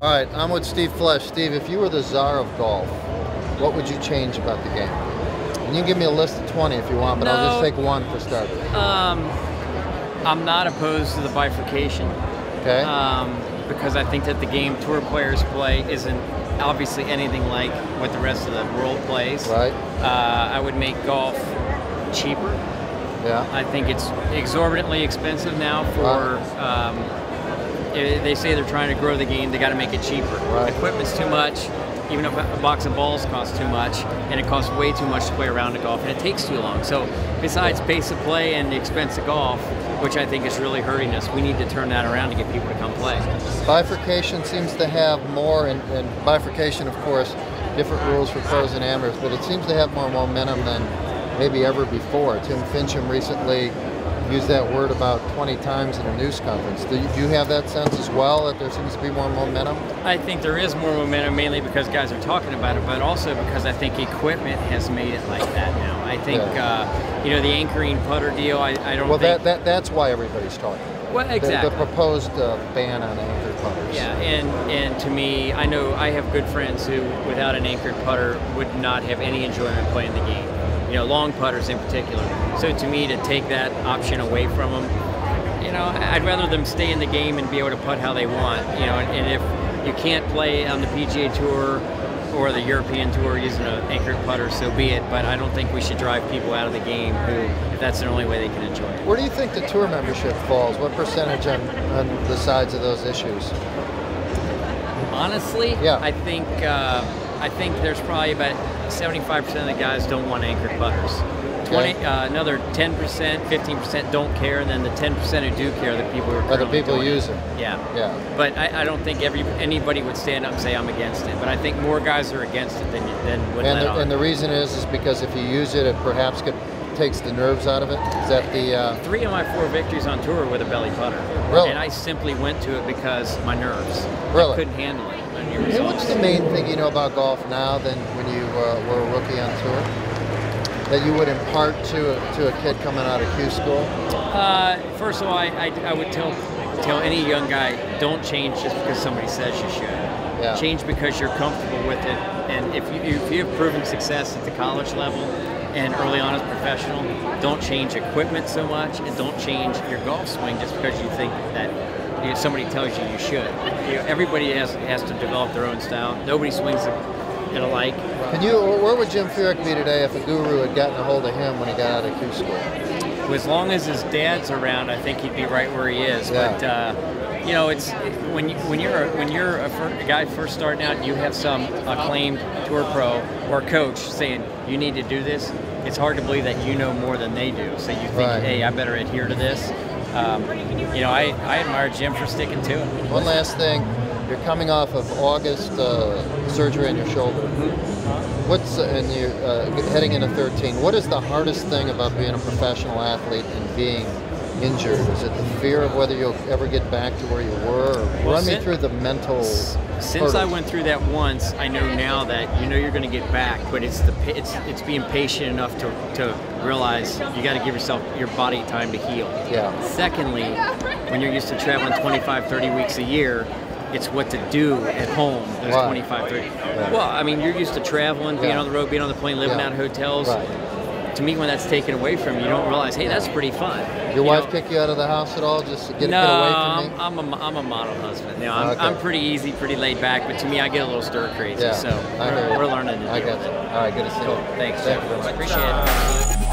All right, I'm with Steve Flesch. Steve, if you were the czar of golf, what would you change about the game? And you can give me a list of 20 if you want, but I'll just take one for starters. I'm not opposed to the bifurcation. Okay. Because I think that the game tour players play isn't obviously anything like what the rest of the world plays. Right. I would make golf cheaper. Yeah. I think it's exorbitantly expensive now for. They say they're trying to grow the game. They got to make it cheaper. Right. Equipment's too much. Even a box of balls costs too much, and it costs way too much to play a round of golf, and it takes too long. So besides pace of play and the expense of golf, which I think is really hurting us, we need to turn that around to get people to come play. Bifurcation seems to have more, and bifurcation, of course, different rules for pros and amateurs, but it seems to have more momentum than maybe ever before. Tim Fincham recently used that word about 20 times in a news conference. Do you have that sense as well, that there seems to be more momentum? I think there is more momentum, mainly because guys are talking about it, but also because I think equipment has made it like that now. I think, you know, the anchoring putter deal, I don't think... Well, that's why everybody's talking. Well, exactly. The proposed ban on anchored putters. Yeah, and to me, I know I have good friends who, without an anchored putter, would not have any enjoyment playing the game. You know, long putters in particular. So to me, to take that option away from them, you know, I'd rather them stay in the game and be able to putt how they want. You know, and if you can't play on the PGA Tour or the European Tour using an anchored putter, so be it. But I don't think we should drive people out of the game who, if that's the only way they can enjoy it. Where do you think the tour membership falls? What percentage on the sides of those issues? Honestly, yeah. I think there's probably about 75% of the guys don't want anchored putters. Another 10%, 15% don't care, and then the 10% who do care, the people who are the people use it. Yeah. But I don't think anybody would stand up and say I'm against it. But I think more guys are against it than would let on. And the reason is because if you use it, it perhaps takes the nerves out of it. Is that the 3 of my 4 victories on tour were with a belly putter. Really? And I simply went to it because my nerves. Really? I couldn't handle it. And what's the main thing you know about golf now than when you were a rookie on tour that you would impart to a kid coming out of Q school? First of all, I would tell any young guy, don't change just because somebody says you should. Yeah. Change because you're comfortable with it, and if you have proven success at the college level and early on as a professional, don't change equipment so much, and don't change your golf swing just because you think that somebody tells you should. Everybody has to develop their own style. Nobody swings it alike. Where would Jim Furyk be today if a guru had gotten a hold of him when he got out of Q school? As long as his dad's around, I think he'd be right where he is. Yeah. But you know, it's when you're a guy first starting out, you have some acclaimed tour pro or coach saying you need to do this. It's hard to believe that you know more than they do. So you think, hey, I better adhere to this. You know, I admire Jim for sticking to it. One last thing, you're coming off of August surgery on your shoulder. And you're heading into 13. What is the hardest thing about being a professional athlete and being injured? Is it the fear of whether you'll ever get back to where you were? Run me through the mental. Since I went through that once, I know now that you're going to get back, but it's being patient enough to realize you got to give your body time to heal. Yeah. Secondly, when you're used to traveling 25, 30 weeks a year, it's what to do at home those 25, 30. Yeah. Well, I mean, you're used to traveling, being on the road, being on the plane, living out of hotels. Right. To me, when that's taken away from you, you don't realize, hey, that's pretty fun. Your wife kick you out of the house at all just to get away from me? I'm a model husband. No, I'm pretty easy, pretty laid back, but to me, I get a little stir crazy. Yeah, so we're learning to do it. All right, good to see you. Cool. Thanks. Thank you very much. Appreciate it.